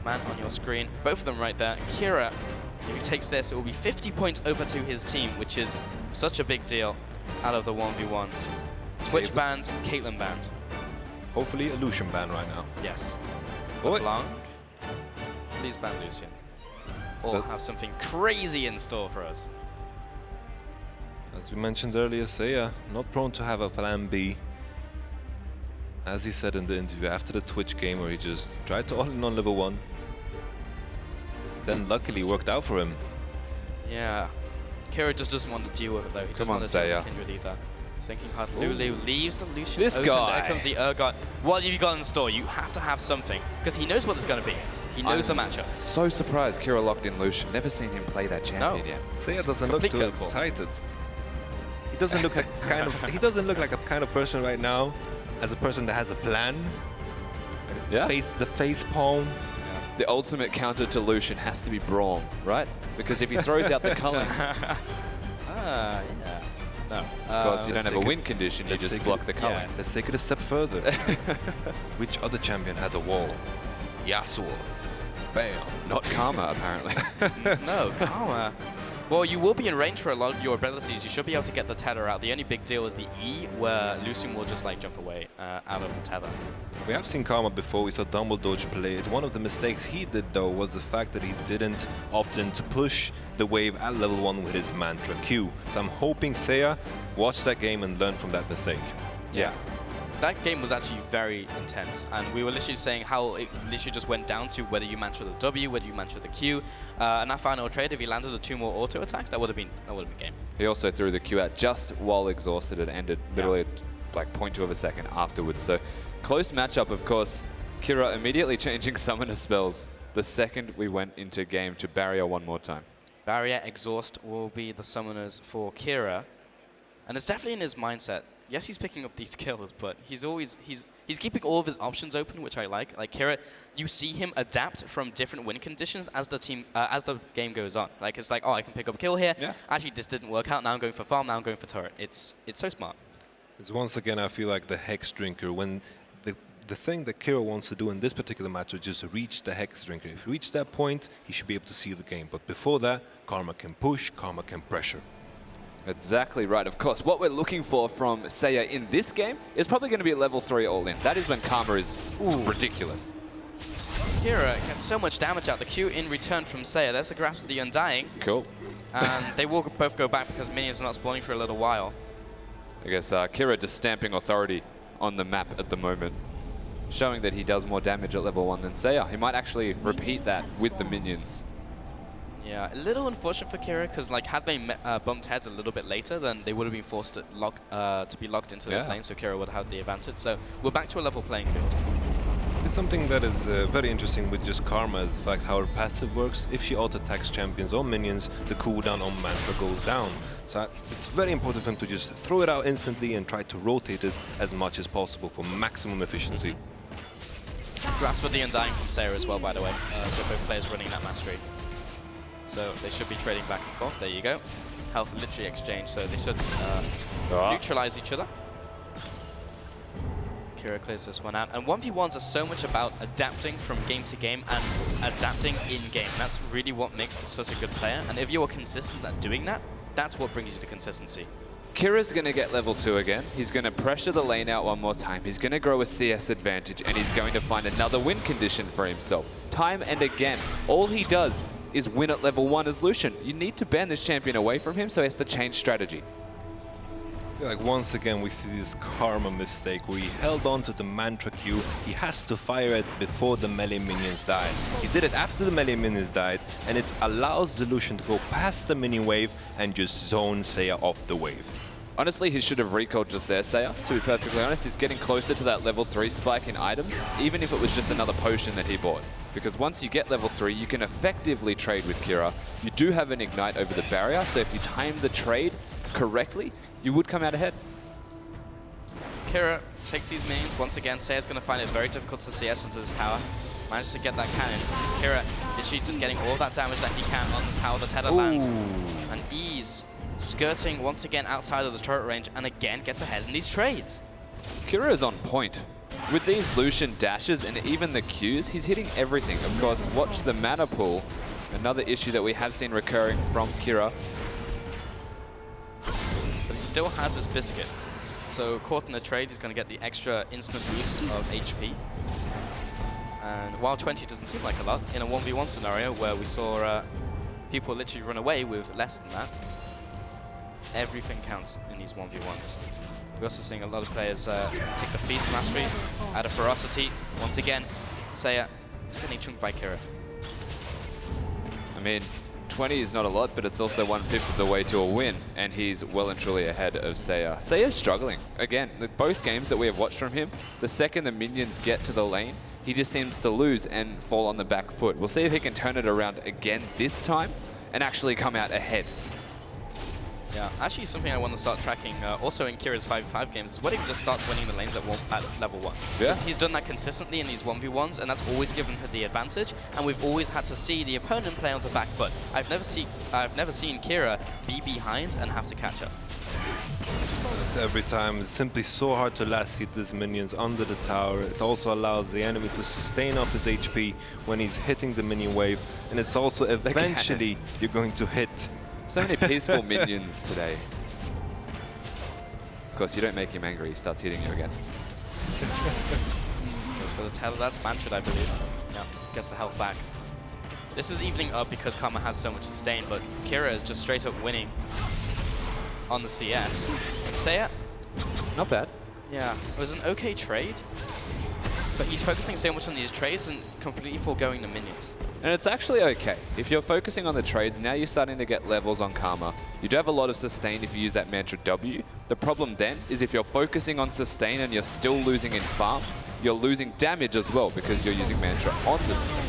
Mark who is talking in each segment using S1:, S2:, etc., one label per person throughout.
S1: man on your screen. Both of them right there. Kira, if he takes this, it will be 50 points over to his team, which is such a big deal out of the 1v1s. Twitch banned, Caitlyn banned.
S2: Hopefully a Lucian ban right now.
S1: Yes.
S2: Oh,
S1: LeBlanc, please ban Lucian. Or have something crazy in store for us.
S2: As we mentioned earlier, Seiya not prone to have a plan B. As he said in the interview after the Twitch game where he just tried to all-in on level 1. Then luckily worked out for him.
S1: Yeah. Kira just doesn't want to deal with it though. He doesn't want to deal with Kindred either. Thinking hard. Lulu leaves the Lucian
S3: This
S1: open.
S3: guy.
S1: There comes the Urgot. What have you got in store? You have to have something. Because he knows what it's going to be. He knows the matchup.
S3: So surprised Kira locked in Lucian. Never seen him play that champion yet.
S2: Seiya doesn't look too excited. He doesn't look like he doesn't look like a kind of person right now as a person that has a plan.
S3: Yeah.
S2: The face palm.
S3: The ultimate counter to Lucian has to be Braum, right? Because if he throws out the culling,
S1: yeah. No.
S3: of course you don't have a win condition, you just block the culling.
S1: Yeah.
S2: Let's take it a step further. Which other champion has a wall? Yasuo. Bam.
S3: Not Karma, apparently.
S1: No, Karma. Well, you will be in range for a lot of your abilities. You should be able to get the tether out. The only big deal is the E, where Lucian will just like jump away out of the tether.
S2: We have seen Karma before. We saw Dumbledore play it. One of the mistakes he did, though, was the fact that he didn't opt in to push the wave at level 1 with his Mantra Q. So I'm hoping Seiya watched that game and learned from that mistake.
S1: Yeah. That game was actually very intense, and we were literally saying how it literally just went down to whether you mantra the W, whether you mantra the Q. And that final trade, if he landed the 2 more auto attacks, that would have been game.
S3: He also threw the Q out just while exhausted. It ended literally like 0.2 of a second afterwards. So close matchup, of course. Kira immediately changing summoner spells the second we went into game to Barrier one more time.
S1: Barrier, Exhaust will be the summoners for Kira, and it's definitely in his mindset. Yes, he's picking up these kills, but he's keeping all of his options open, which I like. Like Kira, you see him adapt from different win conditions as the game goes on. Like it's like, oh, I can pick up a kill here. Yeah. Actually, this didn't work out. Now I'm going for farm. Now I'm going for turret. It's so smart.
S2: It's once again, I feel like the Hex Drinker. When the thing that Kira wants to do in this particular match is just reach the Hex Drinker. If he reaches that point, he should be able to seal the game. But before that, Karma can push, Karma can pressure.
S3: Exactly right. Of course, what we're looking for from Seiya in this game is probably going to be a level 3 all-in. That is when Karma is ridiculous.
S1: Kira gets so much damage out the Q in return from Seiya. There's the grasp of the Undying.
S3: Cool.
S1: And they will both go back because minions are not spawning for a little while.
S3: I guess Kira just stamping authority on the map at the moment, showing that he does more damage at level 1 than Seiya. He might actually repeat that with the minions.
S1: Yeah, a little unfortunate for Kira because like had they bumped heads a little bit later, then they would have been forced to be locked into this lane, so Kira would have the advantage. So we're back to a level playing field.
S2: It's something that is very interesting with just Karma is the fact how her passive works. If she auto-attacks champions or minions, the cooldown on Mantra goes down. So it's very important for him to just throw it out instantly and try to rotate it as much as possible for maximum efficiency.
S1: Grasp of the Undying from Seiya as well, by the way. So both players running that mastery. So they should be trading back and forth. There you go. Health literally exchange, so they should neutralize each other. Kira clears this one out. And 1v1s are so much about adapting from game to game and adapting in-game. That's really what makes such a good player. And if you are consistent at doing that, that's what brings you to consistency.
S3: Kira's going to get level 2 again. He's going to pressure the lane out one more time. He's going to grow a CS advantage, and he's going to find another win condition for himself. Time and again, all he does is win at level 1 as Lucian. You need to ban this champion away from him, so he has to change strategy.
S2: I feel like once again we see this Karma mistake where he held on to the Mantra Q. He has to fire it before the melee minions died. He did it after the melee minions died, and it allows the Lucian to go past the mini wave and just zone Seiya off the wave.
S3: Honestly, he should have recalled just there, Seiya. To be perfectly honest, he's getting closer to that level 3 spike in items, even if it was just another potion that he bought. Because once you get level 3, you can effectively trade with Kira. You do have an Ignite over the barrier, so if you time the trade correctly, you would come out ahead.
S1: Kira takes these minions. Once again, Seiya's going to find it very difficult to CS into this tower. Manages to get that cannon. Kira literally just getting all of that damage that he can on the tower. The tether lands. And Ease skirting once again outside of the turret range and again gets ahead in these trades.
S3: Kira is on point With these Lucian dashes and even the Qs, he's hitting everything. Of course, watch the mana pool. Another issue that we have seen recurring from Kira.
S1: But he still has his Biscuit. So caught in the trade, he's going to get the extra instant boost of HP. And while 20 doesn't seem like a lot, in a 1v1 scenario where we saw people literally run away with less than that, everything counts in these 1v1s. We're also seeing a lot of players take the Feast Mastery out of Ferocity. Once again, Seiya is getting chunked by Kira.
S3: I mean, 20 is not a lot, but it's also 1/5 of the way to a win, and he's well and truly ahead of Seiya. Seiya's struggling. Again, with both games that we have watched from him, the second the minions get to the lane, he just seems to lose and fall on the back foot. We'll see if he can turn it around again this time and actually come out ahead.
S1: Yeah, actually something I want to start tracking also in Kira's 5v5 games is when he just starts winning the lanes at level 1.
S3: Yeah.
S1: He's done that consistently in these 1v1s, and that's always given her the advantage, and we've always had to see the opponent play on the back foot. I've never seen Kira be behind and have to catch up.
S2: It's every time. It's simply so hard to last hit these minions under the tower. It also allows the enemy to sustain up his HP when he's hitting the minion wave, and it's also eventually you're going to hit.
S3: So many peaceful minions today. Of course, you don't make him angry, he starts hitting you again.
S1: Goes for the tether, that's Mantra, I believe. Yeah, gets the health back. This is evening up because Karma has so much sustain, but Kira is just straight up winning on the CS. Seiya,
S3: Not bad.
S1: yeah, it was an okay trade, but he's focusing so much on these trades and completely foregoing the minions.
S3: And it's actually okay. If you're focusing on the trades, now you're starting to get levels on Karma. You do have a lot of sustain if you use that Mantra W. The problem then is if you're focusing on sustain and you're still losing in farm, you're losing damage as well because you're using Mantra on the sustain.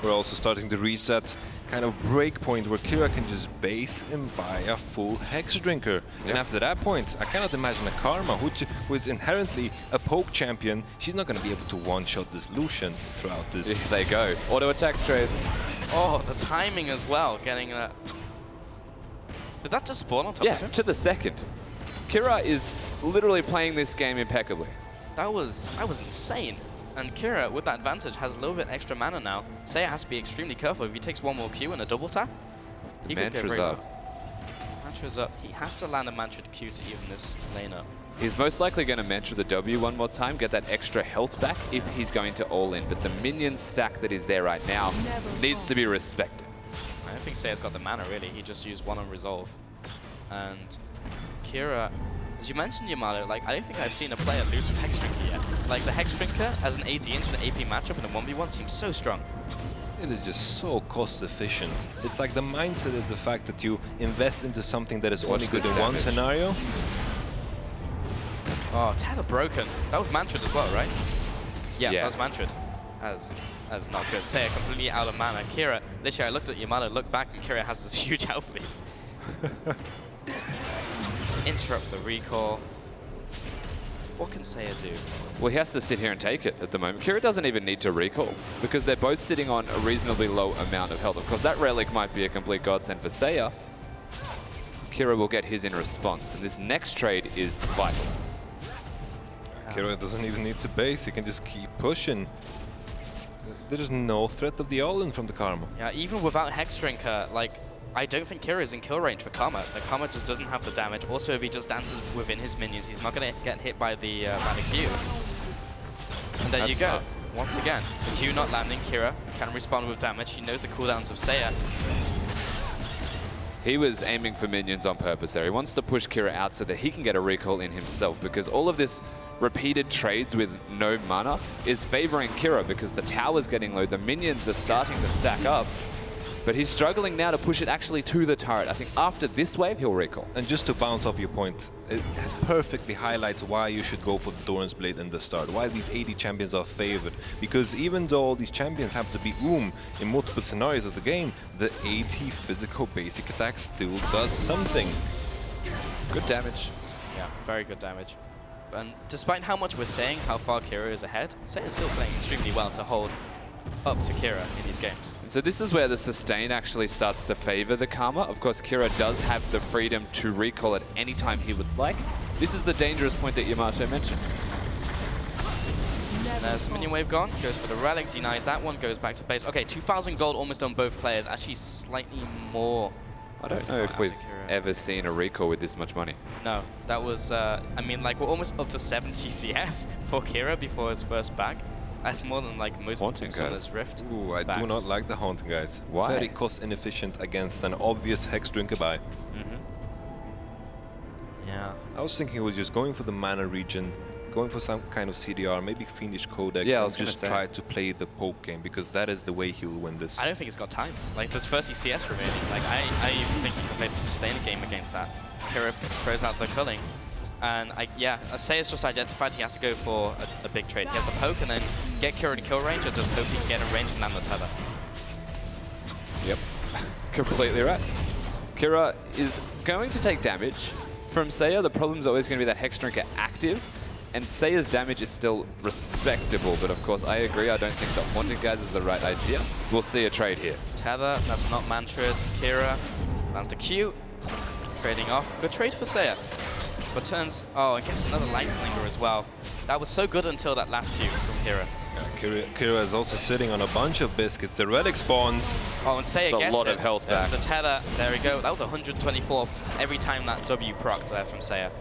S2: We're also starting to reach that kind of break point where Kira can just base and buy a full Hex Drinker. And after that point, I cannot imagine a Karma, who is inherently a poke champion. She's not going to be able to one-shot this Lucian throughout this.
S3: Here they go. Auto attack trades.
S1: Oh, the timing as well, getting that. Did that just spawn on top of him?
S3: Yeah, to the second. Kira is literally playing this game impeccably.
S1: That was insane. And Kira, with that advantage, has a little bit extra mana now. Seiya has to be extremely careful. If he takes one more Q and a double tap, he could get
S3: Mantra's
S1: very
S3: up.
S1: low. Mantra's up. He has to land a Mantra Q to even this lane up.
S3: He's most likely going to Mantra the W one more time, get that extra health back if he's going to all in. But the minion stack that is there right now needs to be respected.
S1: I don't think Seiya's got the mana, really. He just used one on Resolve. And Kira, as you mentioned, Yamato, like, I don't think I've seen a player lose with Hex Drinker yet. Like, the Hex Drinker as an AD into an AP matchup in a 1v1 seems so strong.
S2: It is just so cost efficient. It's like the mindset is the fact that you invest into something that is only good in one scenario.
S1: Oh, tether broken. That was Mantrid as well, right? Yeah,
S3: Yeah.
S1: that was Mantrid. As not good. Seiya completely out of mana. Kira, literally I looked at Yamato, looked back, and Kira has this huge health lead. Interrupts the recall. What can Seiya do?
S3: Well, he has to sit here and take it at the moment. Kira doesn't even need to recall because they're both sitting on a reasonably low amount of health. Of course, that relic might be a complete godsend for Seiya. Kira will get his in response, and this next trade is vital.
S2: Kira doesn't even need to base, he can just keep pushing. There's no threat of the all-in from the Karma.
S1: Yeah, even without Hex Drinker, like, I don't think Kira is in kill range for Karma. The Karma just doesn't have the damage. Also, if he just dances within his minions, he's not going to get hit by the Q. And there you
S3: That's
S1: go.
S3: smart.
S1: Once again, the Q not landing, Kira can respond with damage. He knows the cooldowns of Seiya.
S3: He was aiming for minions on purpose there. He wants to push Kira out so that he can get a recall in himself, because all of this repeated trades with no mana is favoring Kira because the tower's getting low, the minions are starting to stack up, but he's struggling now to push it actually to the turret. I think after this wave, he'll recall.
S2: And just to bounce off your point, it perfectly highlights why you should go for the Doran's Blade in the start, why these AD champions are favored. Because even though all these champions have to be in multiple scenarios of the game, the AD physical basic attack still does something.
S3: Good damage.
S1: Yeah, very good damage. And despite how much we're saying how far Kira is ahead, Seiya's still playing extremely well to hold up to Kira in these games.
S3: And so this is where the sustain actually starts to favor the Karma. Of course, Kira does have the freedom to recall at any time he would like. This is the dangerous point that Yamato mentioned.
S1: And there's minion wave gone. Goes for the relic, denies that one, goes back to base. Okay, 2,000 gold almost on both players. Actually, slightly more.
S3: I don't know if we've ever seen a recall with this much money.
S1: No, that was, I mean, like, we're almost up to 70 CS for Kira before his first bag. That's more than, like, most
S3: Haunting
S1: Summoner's Rift.
S2: Ooh, I do not like the Haunting Guides.
S3: Why?
S2: Very cost inefficient against an obvious Hex Drinker buy.
S1: Yeah.
S2: I was thinking we're just going for the mana region, going for some kind of CDR, maybe Fiendish Codex,
S3: Yeah, I
S2: and
S3: was gonna
S2: just
S3: say.
S2: try to play the poke game, because that is the way he will win this.
S1: I don't think he's got time. Like, there's 30 CS remaining. Like, I even think he can play the sustainer game against that. Kira throws out the culling. And, Seiya's just identified he has to go for a big trade. He has the poke and then get Kira in kill range and just hope he can get in range and land the tether.
S3: Yep, completely right. Kira is going to take damage. From Seiya, the problem's always going to be that Hex Drinker active, and Seiya's damage is still respectable, but of course I agree, I don't think that Haunting Guys is the right idea. We'll see a trade here.
S1: Tether, that's not mantra'd. Kira lands the Q, trading off. Good trade for Seiya. But turns, and gets another Light Slinger as well. That was so good until that last Q from Kira.
S2: Kira is also sitting on a bunch of biscuits. The relic spawns.
S1: Oh, and Seiya gets
S3: a lot of health back.
S1: The tether, there we go. That was 124 every time that W procced there from Seiya.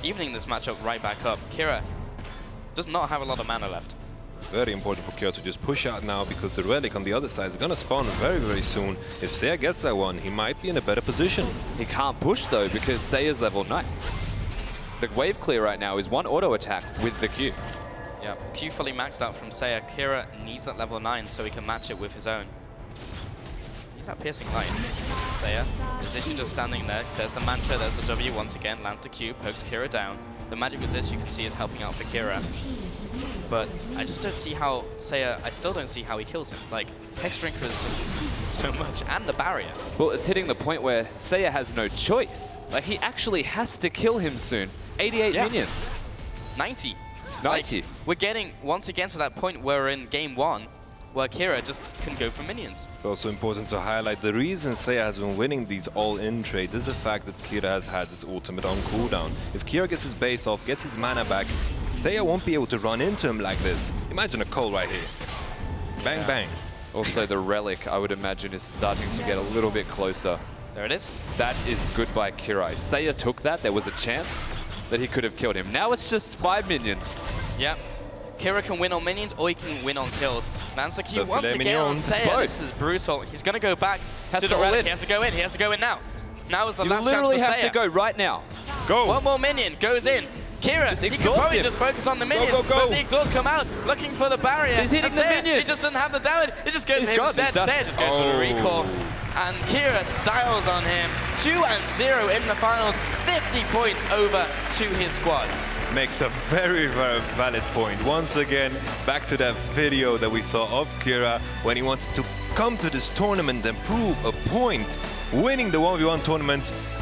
S1: Evening this matchup right back up. Kira does not have a lot of mana left.
S2: Very important for Kira to just push out now, because the relic on the other side is going to spawn very, very soon. If Seiya gets that one, he might be in a better position.
S3: He can't push though, because Seiya's level 9. The wave clear right now is one auto attack with the Q.
S1: Yeah, Q fully maxed out from Seiya. Kira needs that level 9 so he can match it with his own. He's that piercing light. Seiya is literally just standing there. There's the mantra, there's the W once again, lands the Q, pokes Kira down. The magic resist you can see is helping out for Kira. But I just don't see how Seiya, I still don't see how he kills him. Like, Hex Drinker is just so much, and the barrier.
S3: Well, it's hitting the point where Seiya has no choice. Like, he actually has to kill him soon. 88 minions.
S1: 90.
S3: 90.
S1: Like, we're getting once again to that point where we're in game 1, where Kira just can go for minions.
S2: It's also important to highlight the reason Seiya has been winning these all-in trades is the fact that Kira has had his ultimate on cooldown. If Kira gets his base off, gets his mana back, Seiya won't be able to run into him like this. Imagine a Cole right here. Bang, bang.
S3: Also, the relic, I would imagine, is starting to get a little bit closer.
S1: There it is.
S3: That is good by Kira. If Seiya took that, there was a chance that he could have killed him. Now it's just 5 minions.
S1: Yep. Kira can win on minions or he can win on kills. Lands the Q
S2: The
S1: once
S2: filet
S1: again on
S2: minions.
S1: Seiya.
S3: Both.
S1: This is brutal. He's going to go back
S3: Has
S1: to
S3: to
S1: the
S3: all
S1: relic.
S3: in.
S1: He has to go in. He has to go in now. Now is the
S3: You
S1: last chance for
S3: literally have
S1: Seiya.
S3: to go right now.
S2: Go!
S1: One more minion goes in. Kira, he can
S3: exhaust
S1: probably
S3: him.
S1: just focus on the minions,
S2: go, go.
S1: but the exhaust come out, looking for the barrier.
S3: He's hitting
S1: And
S3: the
S1: Seiya,
S3: minion.
S1: He just doesn't have the damage. It just goes
S3: He's
S1: to him
S3: gone,
S1: instead.
S3: he's done.
S1: Seiya just goes for the recall. And Kira styles on him. 2-0 in the finals. 50 points over to his squad.
S2: Makes a very, very valid point. Once again, back to that video that we saw of Kira when he wanted to come to this tournament and prove a point, winning the 1v1 tournament